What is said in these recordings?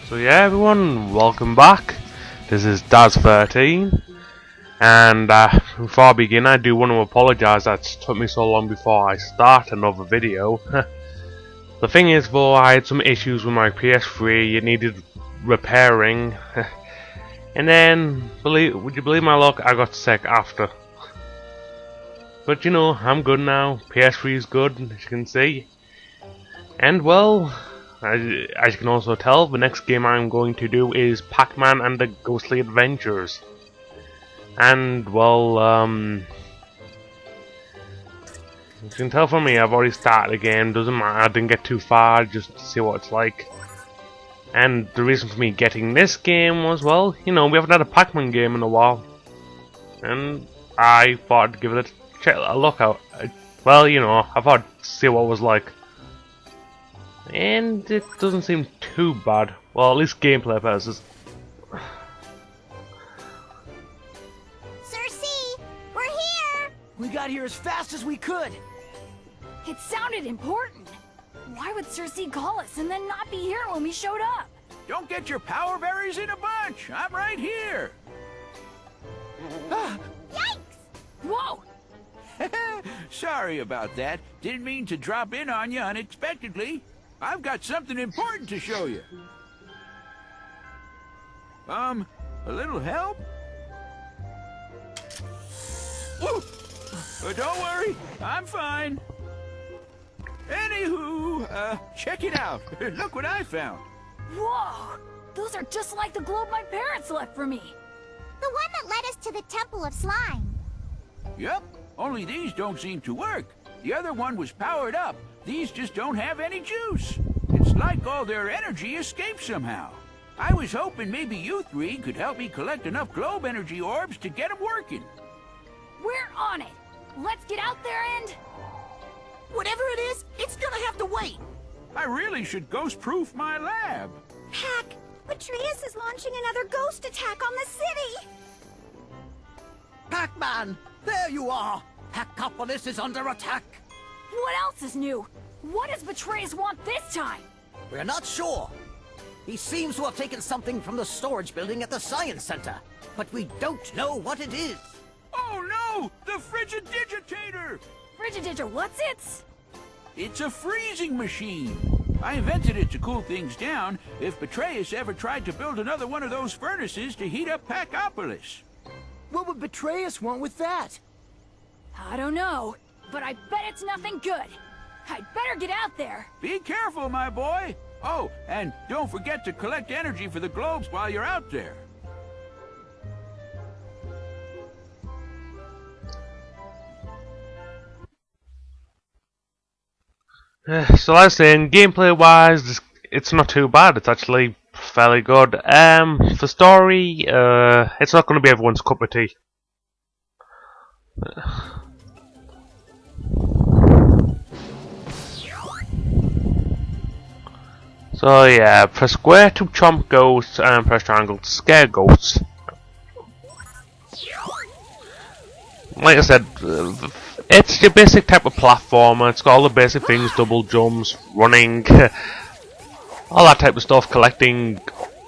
So yeah everyone, welcome back. This is Daz13 and before I begin I do want to apologise that it took me so long before I start another video. The thing is though, I had some issues with my PS3, it needed repairing and then, would you believe my luck, I got sick after. But you know, I'm good now, PS3 is good as you can see. And well, as you can also tell, the next game I'm going to do is Pac-Man and the Ghostly Adventures. And well, as you can tell from me, I've already started the game. Doesn't matter, I didn't get too far just to see what it's like. And the reason for me getting this game was, well, you know, we haven't had a Pac-Man game in a while. And I thought I'd give it a look out. Well, you know, I thought I'd see what it was like. And it doesn't seem too bad. Well, at least gameplay purposes. Cersei, we're here! We got here as fast as we could. It sounded important. Why would Cersei call us and then not be here when we showed up? Don't get your power berries in a bunch. I'm right here. Yikes! Whoa! Sorry about that. Didn't mean to drop in on you unexpectedly. I've got something important to show you. A little help? Don't worry, I'm fine. Anywho, check it out. Look what I found. Whoa! Those are just like the globe my parents left for me. The one that led us to the Temple of Slime. Yep, only these don't seem to work. The other one was powered up. These just don't have any juice. It's like all their energy escaped somehow. I was hoping maybe you three could help me collect enough globe energy orbs to get them working. We're on it. Let's get out there and... Whatever it is, it's gonna have to wait. I really should ghost-proof my lab. Pac, Atreus is launching another ghost attack on the city! Pac-Man, there you are. Pacopolis is under attack. What else is new? What does Betrayus want this time? We're not sure. He seems to have taken something from the storage building at the Science Center, but we don't know what it is. Oh no! The Frigidigitator! Frigidiger, what's it? It's a freezing machine. I invented it to cool things down if Betrayus ever tried to build another one of those furnaces to heat up Pacopolis. What would Betrayus want with that? I don't know, but I bet it's nothing good. I'd better get out there. Be careful, my boy. Oh, and don't forget to collect energy for the globes while you're out there. So like I was saying, gameplay wise, it's not too bad. It's actually fairly good. For story, it's not going to be everyone's cup of tea. So yeah, press square to chomp ghosts and press triangle to scare ghosts. Like I said, it's your basic type of platformer. It's got all the basic things, double jumps, running, all that type of stuff, collecting,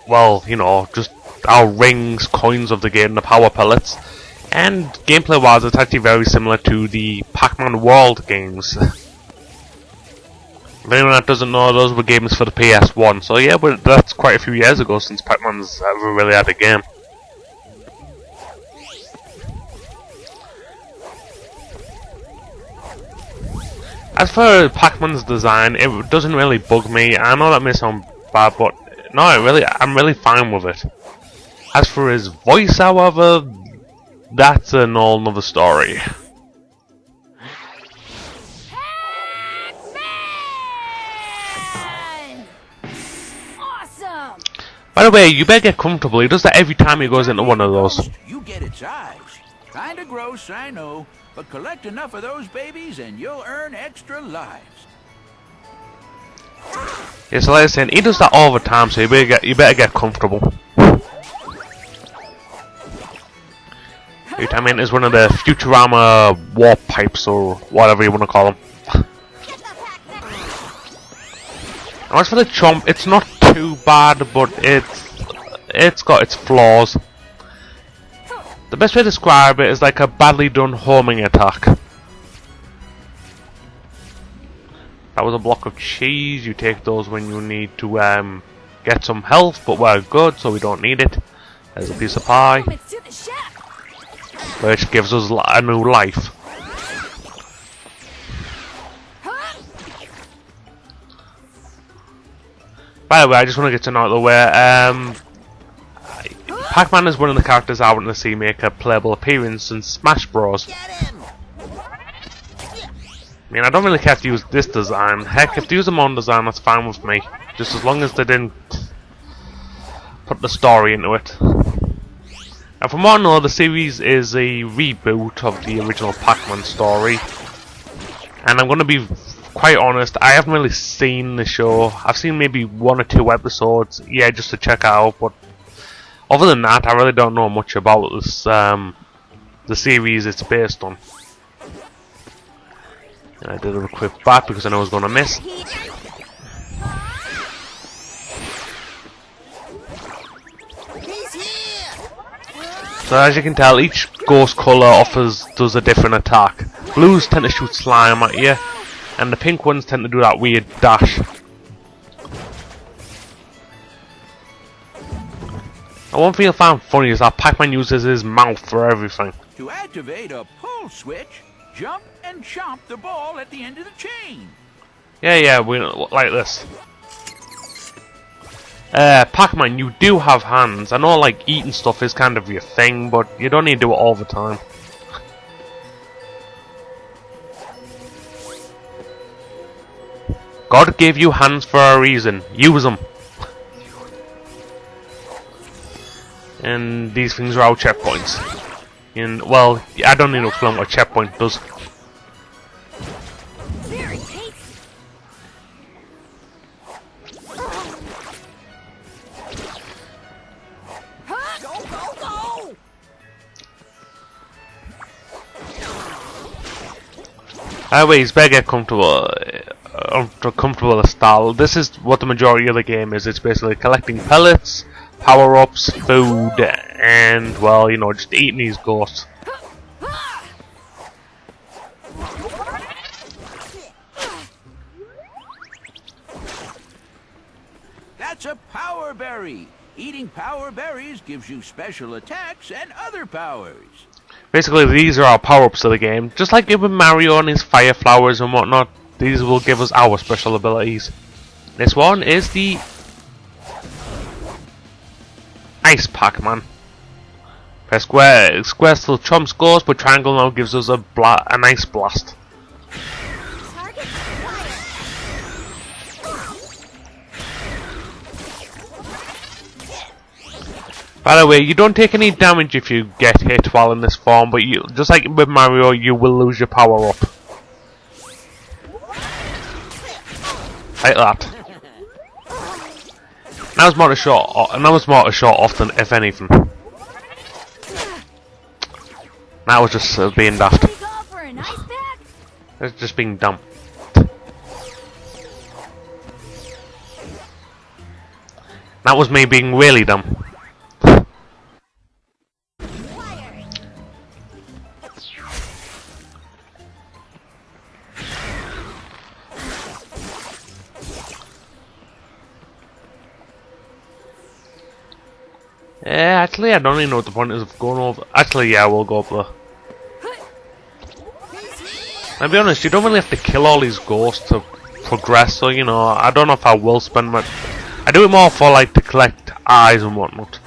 well, you know, just our rings, coins of the game, the power pellets. And gameplay wise, it's actually very similar to the Pac-Man World games. If anyone that doesn't know, those were games for the PS1, so yeah, but that's quite a few years ago since Pac-Man's ever really had a game. As for Pac-Man's design, it doesn't really bug me. I know that may sound bad, but no, I'm really fine with it. As for his voice, however, that's an whole nother story. Pac-Man! Awesome! By the way, you better get comfortable. He does that every time he goes into one of those. You get its eyes. Kinda gross, I know, but collect enough of those babies and you'll earn extra lives. Yeah, so like I said, he does that all the time, so you better get comfortable. Every time he enters one of the Futurama warp pipes or whatever you want to call them. As for the chomp, it's not too bad, but it's got its flaws. The best way to describe it is like a badly done homing attack. That was a block of cheese. You take those when you need to get some health, but we're good, so we don't need it. There's a piece of pie, which gives us a new life. By the way, I just want to get to know out of the way. Pac-Man is one of the characters I want to see make a playable appearance in Smash Bros. I mean, I don't really care if they use this design. Heck, if they use a modern design, that's fine with me. Just as long as they didn't put the story into it. And from what I know, the series is a reboot of the original Pac-Man story. And I'm going to be quite honest, I haven't really seen the show. I've seen maybe 1 or 2 episodes, yeah, just to check out, but other than that, I really don't know much about this, the series it's based on. And I did a quick back because I know I was going to miss. So as you can tell, each ghost colour does a different attack. Blues tend to shoot slime at you, and the pink ones tend to do that weird dash. And one thing I found funny is that Pac-Man uses his mouth for everything. To activate a pull switch, jump and chomp the ball at the end of the chain. Yeah, we like this. Pac-Man, you do have hands. I know, like, eating stuff is kind of your thing, but you don't need to do it all the time. God gave you hands for a reason. Use them. And these things are our checkpoints. And, well, I don't need to explain what a checkpoint does. Very tasty. Go! Anyways, better get comfortable. Comfortable style. This is what the majority of the game is. It's basically collecting pellets, power-ups, food, and, well, you know, just eating these ghosts. That's a power berry. Eating power berries gives you special attacks and other powers. Basically, these are our power-ups of the game. Just like with Mario and his fire flowers and whatnot, these will give us our special abilities. This one is the Ice Pac-Man. Press square. Square still trumps ghost, but triangle now gives us an ice blast. Target By the way, you don't take any damage if you get hit while in this form, but you, just like with Mario, you will lose your power up. Like that. Now it's more to show off than if anything. That was just being daft. It's just being dumb. That was me being really dumb. Yeah, actually, I don't even know what the point is of going over. Actually, yeah, we'll go up there. I'll be honest, you don't really have to kill all these ghosts to progress, so, you know, I don't know if I will spend my... I do it more for, like, to collect eyes and whatnot.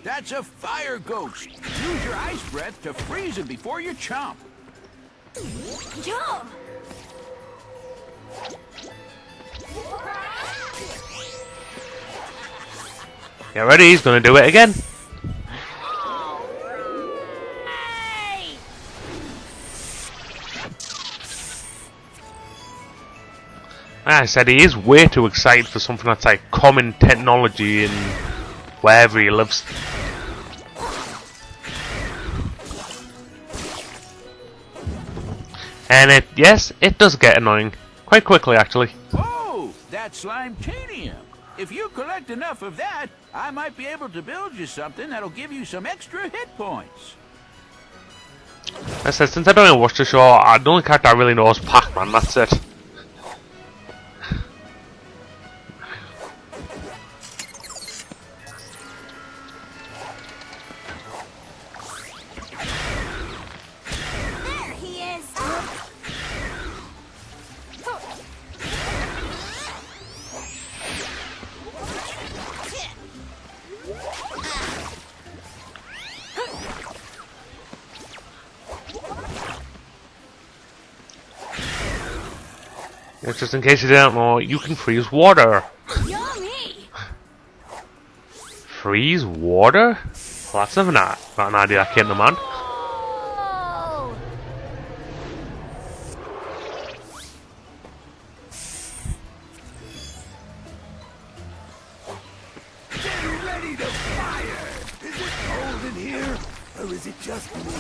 That's a fire ghost. Use your ice breath to freeze him before you chomp. Jump! Get ready, he's gonna do it again. Hey! Like I said, he is way too excited for something that's like common technology in wherever he lives. And yes, it does get annoying. Quite quickly, actually. Oh, that's Slimetanium. If you collect enough of that, I might be able to build you something that'll give you some extra hit points. I said, since I don't even watch the show, the only character I really know is Pac-Man, that's it. There he is. Just in case you didn't know, you can freeze water. Yummy! Freeze water? Well, that's never not an idea I can't demand. Oh! Get ready to fire! Is it cold in here? Or is it just me?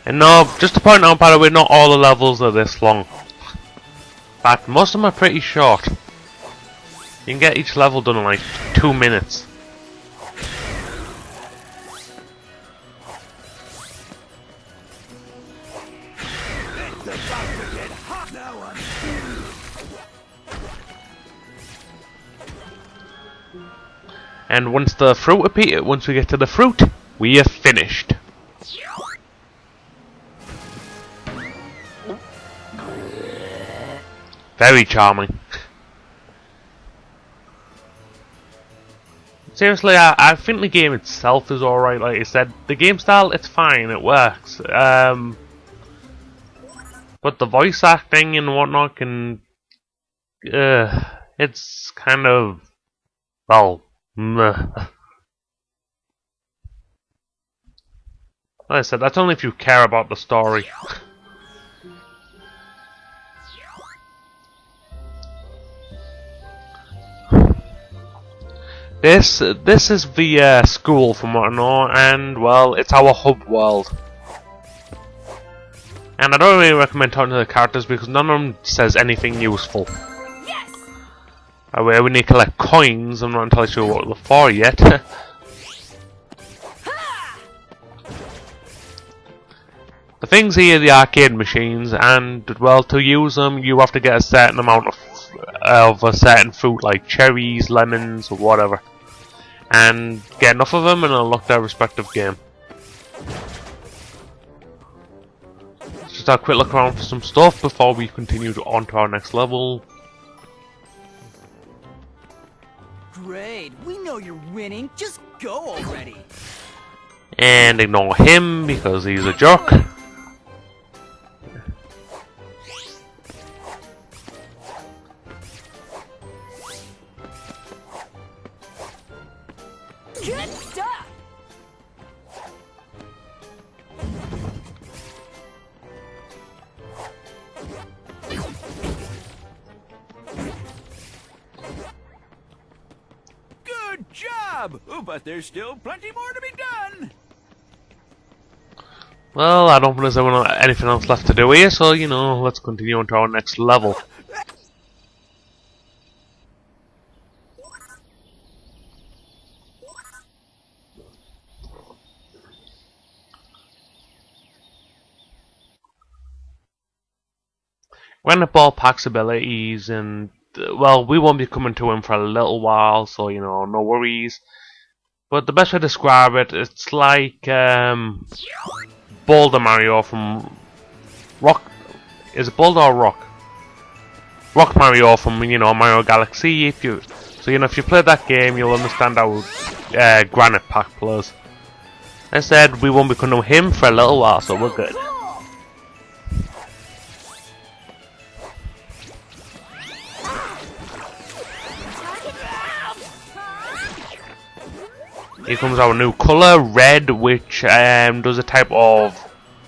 And no, just to point out, by the way, not all the levels are this long. In fact, most of them are pretty short. You can get each level done in like 2 minutes. It's about to get hot now. And once the fruit appears, once we get to the fruit, we are finished. Very charming. Seriously, I think the game itself is alright, like I said. The game style, it's fine, it works. But the voice acting and whatnot can... it's kind of... well... meh. Like I said, that's only if you care about the story. This is the school, from what I know, and well, it's our hub world. And I don't really recommend talking to the characters because none of them says anything useful. Yes! We need to collect coins. I'm not entirely sure what they're for yet. The things here are the arcade machines, and well, to use them, you have to get a certain amount of a certain fruit, like cherries, lemons, or whatever, and get enough of them and unlock their respective game. Let's just have a quick look around for some stuff before we continue on to our next level. Great, we know you're winning. Just go already. And ignore him because he's a jerk. Good stuff! Good job! Oh, but there's still plenty more to be done. Well, I don't think there's anything else left to do here, so you know, let's continue on to our next level. We're gonna ball Pac's abilities, and well, we won't be coming to him for a little while, so you know, no worries. But the best way to describe it, it's like Boulder Mario from Rock. Is it Boulder or Rock? Rock Mario from Mario Galaxy. If you played that game, you'll understand how Granite Pack plays. I said we won't be coming to him for a little while, so we're good. Here comes our new colour, red, which does a type of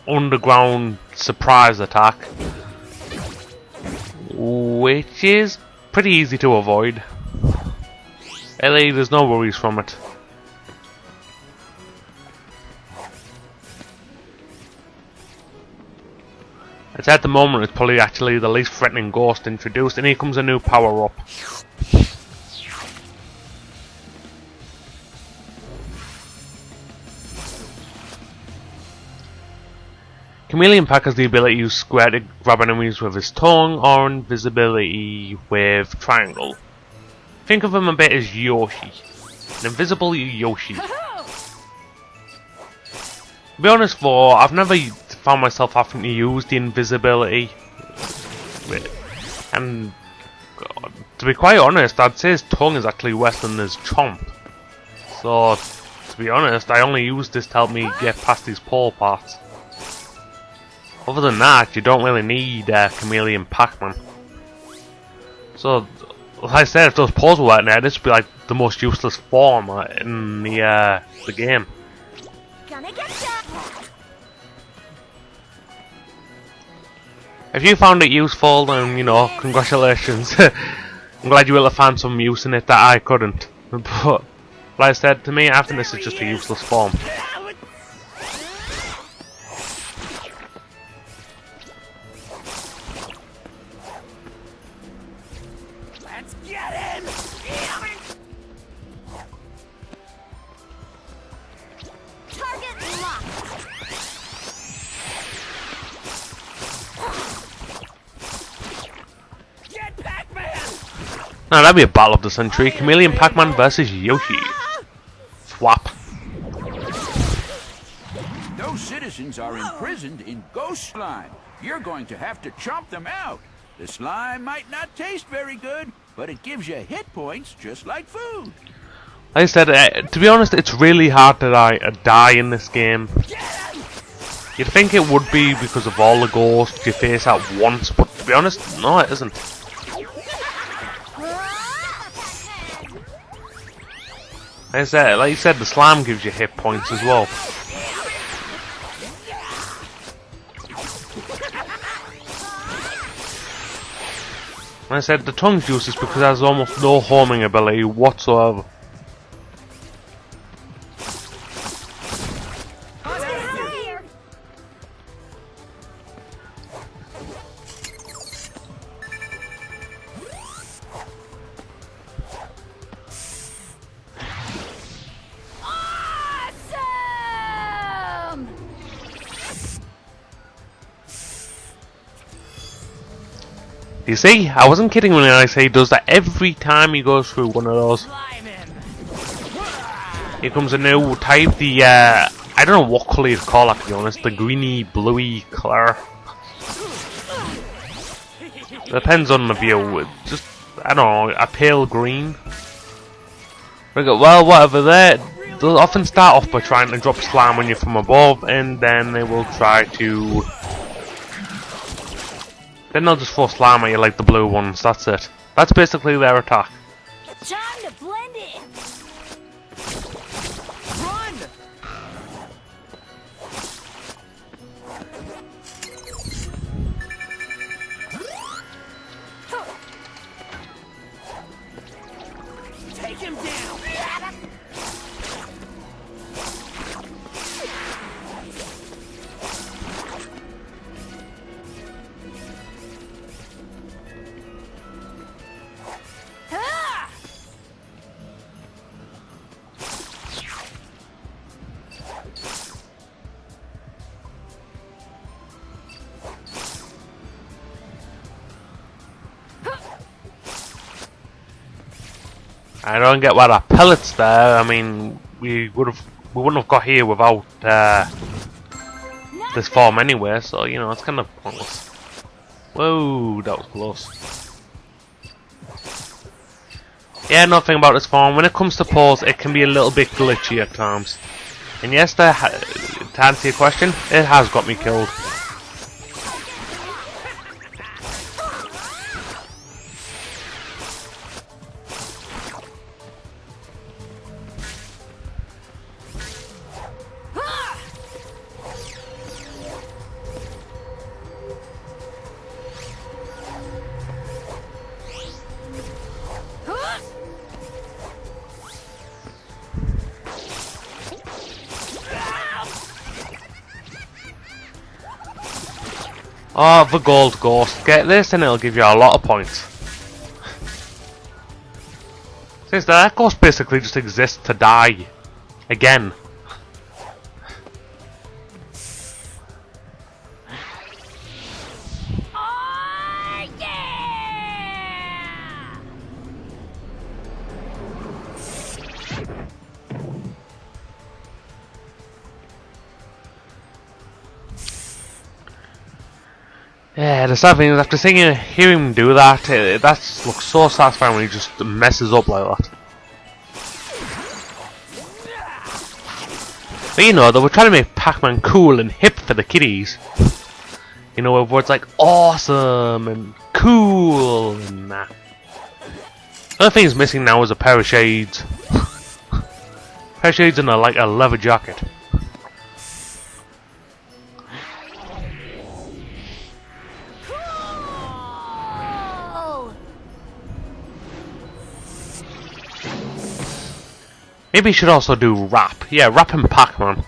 underground surprise attack, which is pretty easy to avoid. Really, there's no worries from it. It's at the moment it's probably actually the least threatening ghost introduced, and here comes a new power up. Chameleon Pack has the ability to use square to grab enemies with his tongue, or invisibility with triangle. Think of him a bit as Yoshi. An invisible Yoshi. To be honest though, I've never found myself having to use the invisibility. And to be quite honest, I'd say his tongue is actually worse than his chomp. So, to be honest, I only use this to help me get past these pole parts. Other than that, you don't really need Chameleon Pac-Man. So, like I said, if those paws weren't there, this would be like the most useless form in the game. Gonna get ya. If you found it useful, then congratulations. I'm glad you will have found some use in it that I couldn't. But, like I said, to me, after this is just a useless form. Now that'd be a battle of the century. Chameleon Pac-Man versus Yoshi. Swap. Those citizens are imprisoned in ghost slime. You're going to have to chomp them out. The slime might not taste very good, but it gives you hit points just like food. Like I said, to be honest, it's really hard to die in this game. You'd think it would be because of all the ghosts you face at once, but to be honest, no, it isn't. Like you said, the slime gives you hit points as well. Like I said, the tongue's useless because it has almost no homing ability whatsoever. You see, I wasn't kidding when I say he does that every time he goes through one of those. Here comes a new type, the, I don't know what colour you'd call that to be honest, the greeny, bluey colour. Depends on the view, just, I don't know, a pale green. Well, whatever, they'll often start off by trying to drop slime on you from above, and then they will try to... Then they'll just throw slime at you like the blue ones, that's it. That's basically their attack. Time to blend in. Run! Take him down! Ah! I don't get why that pellet's there, I mean, we wouldn't have got here without this farm anyway. So you know, it's kind of pointless. Whoa, that was close. Yeah, nothing about this farm. When it comes to pause, it can be a little bit glitchy at times. And yes, to answer your question, it has got me killed. Oh, the gold ghost. Get this and it'll give you a lot of points. Since that ghost basically just exists to die. Again. Oh, yeah! Yeah, the sad thing is after hearing him do that, that looks so satisfying when he just messes up like that. But you know, they were trying to make Pac-Man cool and hip for the kiddies. You know, with words like awesome and cool and that. The only thing he's missing now is a pair of shades. A pair of shades and like a leather jacket. Maybe he should also do rap. Yeah, rap and Pac-Man.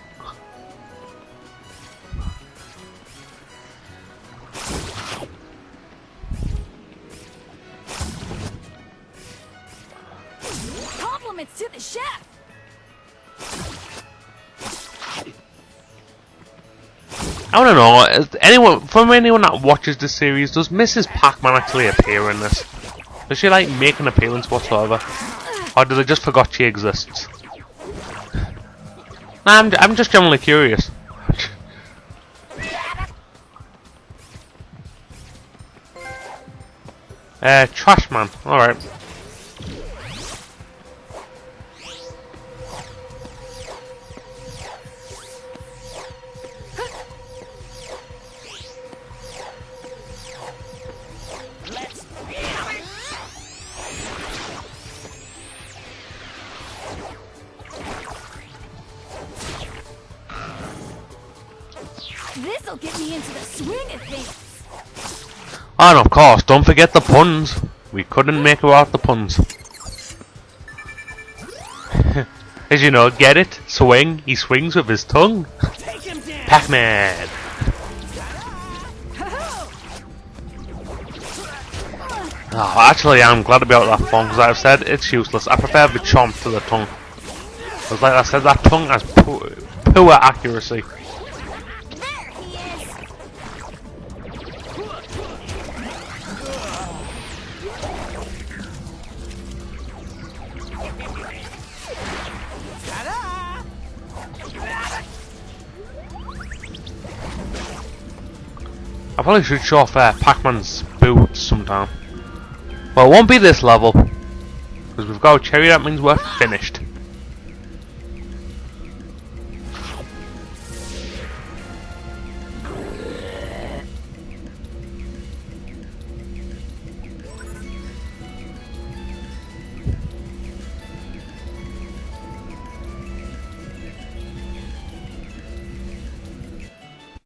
Compliments to the chef. I don't know. From anyone that watches this series, does Mrs. Pac-Man actually appear in this? Does she like make an appearance whatsoever, or do they just forgot she exists? I'm just generally curious. Trash man. All right. This'll get me into the swing of things. And of course, don't forget the puns. We couldn't make it without the puns. As you know, get it? Swing. He swings with his tongue. Pac-Man. Oh, actually, I'm glad about that phone because I've said it's useless. I prefer the chomp to the tongue. Because, like I said, that tongue has poor accuracy. I probably should show off Pac-Man's boots sometime. Well, it won't be this level. Because we've got a cherry, that means we're finished.